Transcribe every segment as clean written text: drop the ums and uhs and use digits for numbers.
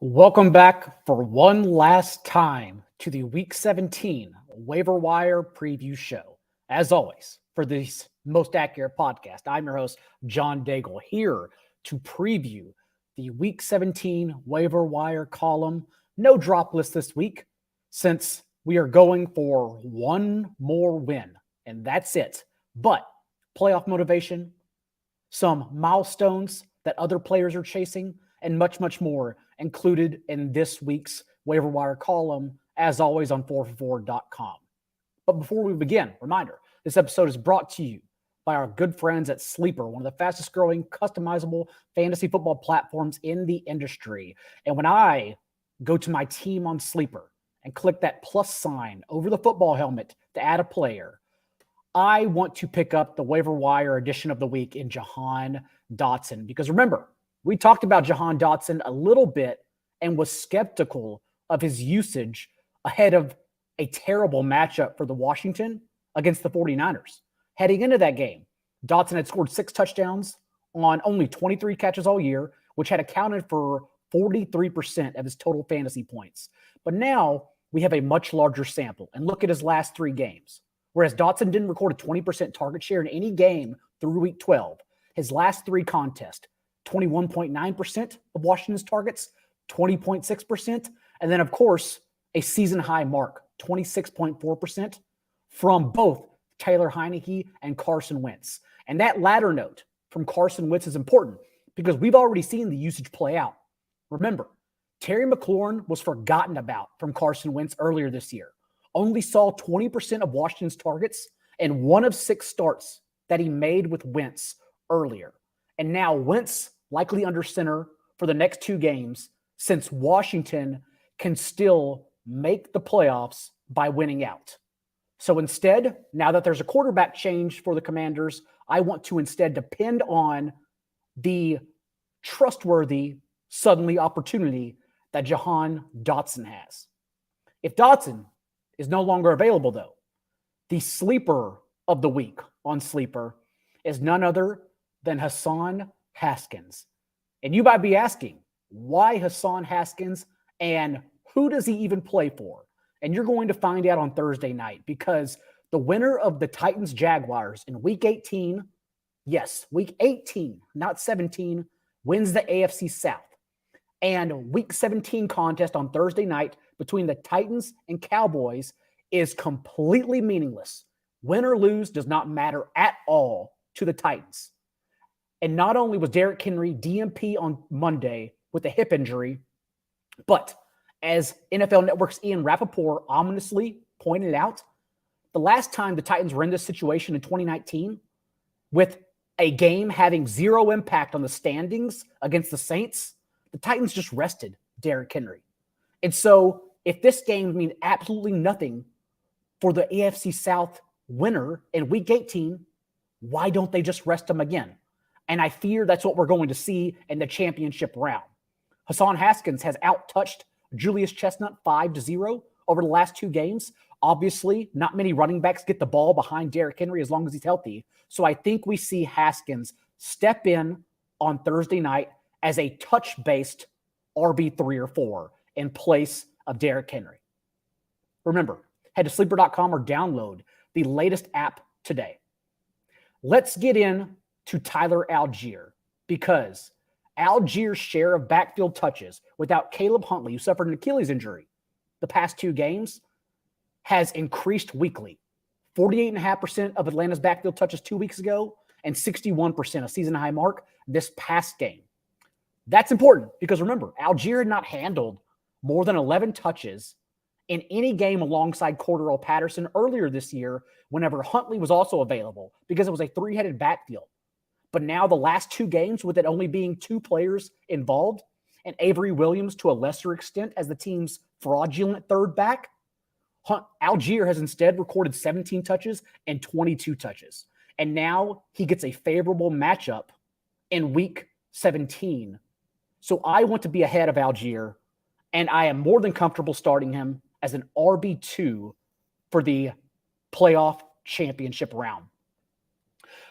Welcome back for one last time to the Week 17 Waiver Wire Preview Show. As always, for this most accurate podcast, I'm your host, Jahan Daigle, here to preview the Week 17 Waiver Wire column. No drop list this week since we are going for one more win, and that's it. But playoff motivation, some milestones that other players are chasing, and much, much more included in this week's waiver wire column, as always on 4for4.com. But before we begin, reminder, this episode is brought to you by our good friends at Sleeper, one of the fastest growing customizable fantasy football platforms in the industry. And when I go to my team on Sleeper and click that plus sign over the football helmet to add a player, I want to pick up the waiver wire edition of the week in Jahan Dotson. Because remember, we talked about Jahan Dotson a little bit and was skeptical of his usage ahead of a terrible matchup for the Washington against the 49ers. Heading into that game, Dotson had scored 6 touchdowns on only 23 catches all year, which had accounted for 43% of his total fantasy points. But now we have a much larger sample. And look at his last 3 games. Whereas Dotson didn't record a 20% target share in any game through week 12, his last 3 contests, 21.9% of Washington's targets, 20.6%, and then, of course, a season-high mark, 26.4% from both Taylor Heinicke and Carson Wentz. And that latter note from Carson Wentz is important because we've already seen the usage play out. Remember, Terry McLaurin was forgotten about from Carson Wentz earlier this year. Only saw 20% of Washington's targets and 1 of 6 starts that he made with Wentz earlier. And now Wentz likely under center for the next 2 games since Washington can still make the playoffs by winning out. So instead, now that there's a quarterback change for the Commanders, I want to instead depend on the trustworthy, suddenly opportunity that Jahan Dotson has. If Dotson is no longer available, though, the sleeper of the week on Sleeper is none other than Hassan Haskins. And you might be asking, why Hassan Haskins and who does he even play for? And you're going to find out on Thursday night because the winner of the Titans-Jaguars in Week 18, yes, Week 18, not 17, wins the AFC South. And Week 17 contest on Thursday night between the Titans and Cowboys is completely meaningless. Win or lose does not matter at all to the Titans. And not only was Derrick Henry DNP on Monday with a hip injury, but as NFL Network's Ian Rappaport ominously pointed out, the last time the Titans were in this situation in 2019, with a game having 0 impact on the standings against the Saints, the Titans just rested Derrick Henry. And so if this game means absolutely nothing for the AFC South winner in Week 18, why don't they just rest him again? And I fear that's what we're going to see in the championship round. Hassan Haskins has out-touched Julius Chestnut 5-0 over the last 2 games. Obviously, not many running backs get the ball behind Derrick Henry as long as he's healthy. So I think we see Haskins step in on Thursday night as a touch-based RB3 or 4 in place of Derrick Henry. Remember, head to sleeper.com or download the latest app today. Let's get in to Tyler Allgeier because Allgeier's share of backfield touches without Caleb Huntley, who suffered an Achilles injury the past 2 games, has increased weekly. 48.5% of Atlanta's backfield touches 2 weeks ago and 61%, a season-high mark, this past game. That's important because remember, Allgeier had not handled more than 11 touches in any game alongside Cordarrelle Patterson earlier this year whenever Huntley was also available because it was a 3-headed backfield. But now the last 2 games, with it only being 2 players involved, and Avery Williams to a lesser extent as the team's fraudulent third back, Allgeier has instead recorded 17 touches and 22 touches. And now he gets a favorable matchup in Week 17. So I want to be ahead of Allgeier, and I am more than comfortable starting him as an RB2 for the playoff championship round.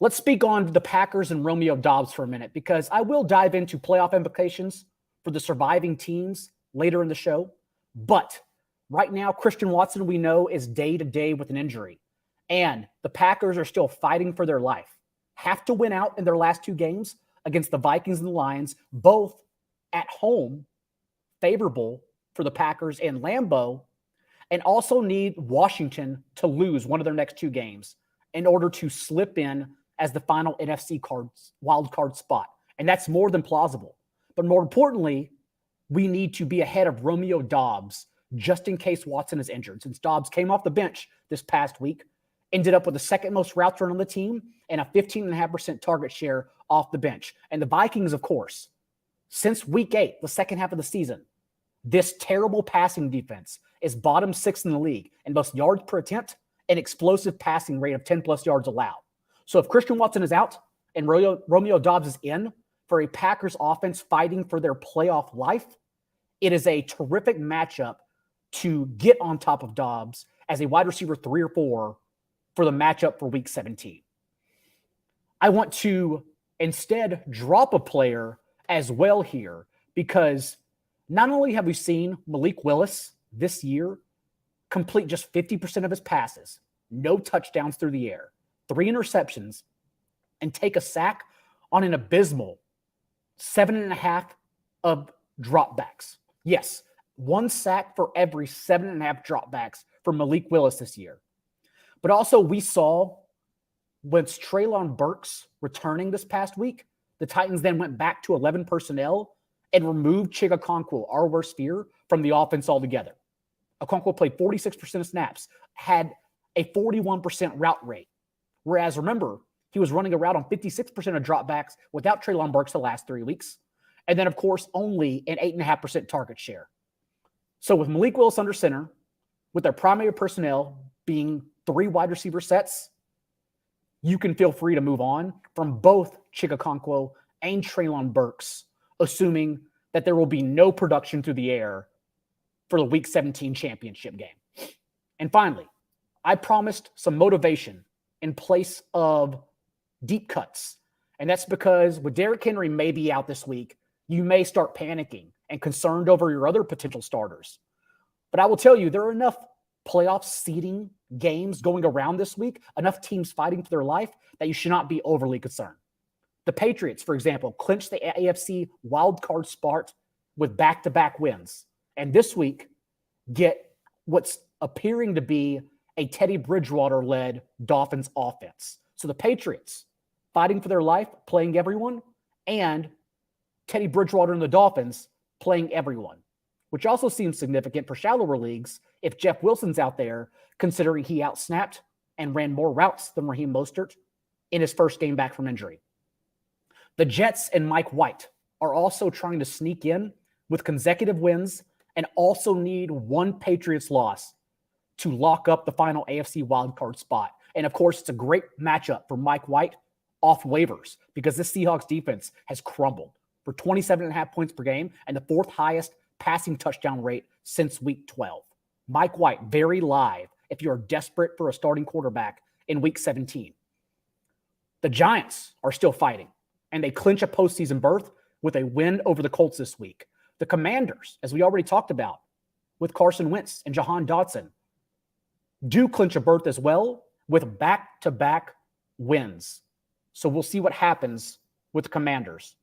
Let's speak on the Packers and Romeo Doubs for a minute because I will dive into playoff implications for the surviving teams later in the show. But right now, Christian Watson, we know, is day to day with an injury. And the Packers are still fighting for their life. Have to win out in their last two games against the Vikings and the Lions, both at home, favorable for the Packers and Lambeau, and also need Washington to lose one of their next two games in order to slip in as the final NFC wild card spot. And that's more than plausible. But more importantly, we need to be ahead of Romeo Doubs just in case Watson is injured. Since Doubs came off the bench this past week, ended up with the second most routes run on the team and a 15.5% target share off the bench. And the Vikings, of course, since week 8, the second half of the season, this terrible passing defense is bottom 6 in the league in both yards per attempt and explosive passing rate of 10-plus yards allowed. So if Christian Watson is out and Romeo Doubs is in for a Packers offense fighting for their playoff life, it is a terrific matchup to get on top of Doubs as a wide receiver 3 or 4 for the matchup for Week 17. I want to instead drop a player as well here because not only have we seen Malik Willis this year complete just 50% of his passes, no touchdowns through the air, 3 interceptions, and take a sack on an abysmal 7.5 of dropbacks. Yes, 1 sack for every 7.5 dropbacks for Malik Willis this year. But also we saw when Treylon Burks returning this past week, the Titans then went back to 11 personnel and removed Chig Okonkwo, our worst fear, from the offense altogether. Okonkwo played 46% of snaps, had a 41% route rate. Whereas, remember, he was running a route on 56% of dropbacks without Treylon Burks the last 3 weeks. And then, of course, only an 8.5% target share. So with Malik Willis under center, with their primary personnel being 3 wide receiver sets, you can feel free to move on from both Chig Okonkwo and Treylon Burks, assuming that there will be no production through the air for the Week 17 championship game. And finally, I promised some motivation in place of deep cuts. And that's because with Derrick Henry maybe out this week, you may start panicking and concerned over your other potential starters. But I will tell you, there are enough playoff seeding games going around this week, enough teams fighting for their life that you should not be overly concerned. The Patriots, for example, clinched the AFC wildcard spot with back-to-back wins. And this week, get what's appearing to be a Teddy Bridgewater-led Dolphins offense. So the Patriots fighting for their life, playing everyone, and Teddy Bridgewater and the Dolphins playing everyone, which also seems significant for shallower leagues if Jeff Wilson's out there, considering he outsnapped and ran more routes than Raheem Mostert in his first game back from injury. The Jets and Mike White are also trying to sneak in with consecutive wins and also need 1 Patriots loss to lock up the final AFC wildcard spot. And of course, it's a great matchup for Mike White off waivers because this Seahawks defense has crumbled for 27.5 points per game and the 4th highest passing touchdown rate since week 12. Mike White, very live if you're desperate for a starting quarterback in week 17. The Giants are still fighting, and they clinch a postseason berth with a win over the Colts this week. The Commanders, as we already talked about, with Carson Wentz and Jahan Dotson, do clinch a berth as well with back-to-back wins. So we'll see what happens with the Commanders.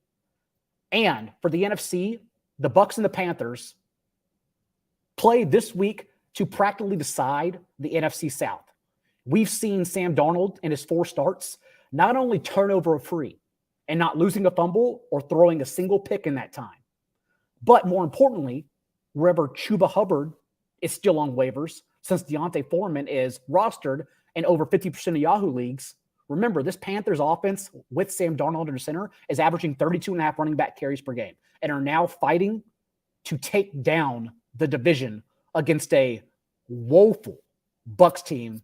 And for the NFC, the Bucs and the Panthers play this week to practically decide the NFC South. We've seen Sam Darnold in his 4 starts not only turnover free and not losing a fumble or throwing a single pick in that time, but more importantly, wherever Chuba Hubbard is still on waivers, since Deontay Foreman is rostered in over 50% of Yahoo leagues. Remember, this Panthers offense with Sam Darnold under center is averaging 32.5 running back carries per game and are now fighting to take down the division against a woeful Bucs team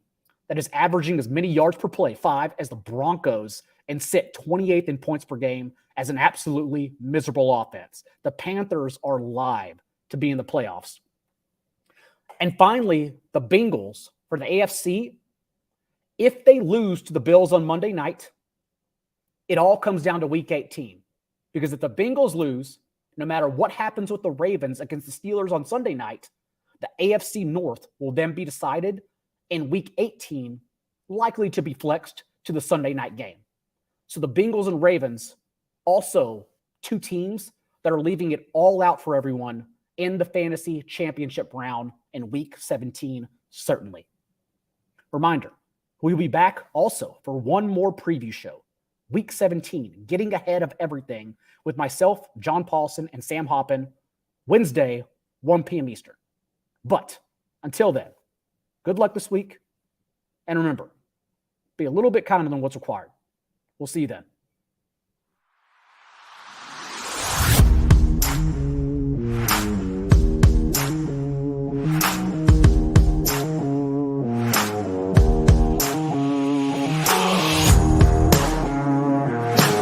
that is averaging as many yards per play, 5, as the Broncos, and sit 28th in points per game as an absolutely miserable offense. The Panthers are live to be in the playoffs. And finally, the Bengals for the AFC, if they lose to the Bills on Monday night, it all comes down to week 18. Because if the Bengals lose No matter what happens with the Ravens against the Steelers on Sunday night, the AFC North will then be decided in Week 18, likely to be flexed to the Sunday night game. So the Bengals and Ravens, also two teams that are leaving it all out for everyone in the fantasy championship round in Week 17, certainly. Reminder, we'll be back also for one more preview show, Week 17, getting ahead of everything with myself, John Paulson, and Sam Hoppin, Wednesday, 1 p.m. Eastern. But until then, good luck this week. And remember, be a little bit kinder than what's required. We'll see you then.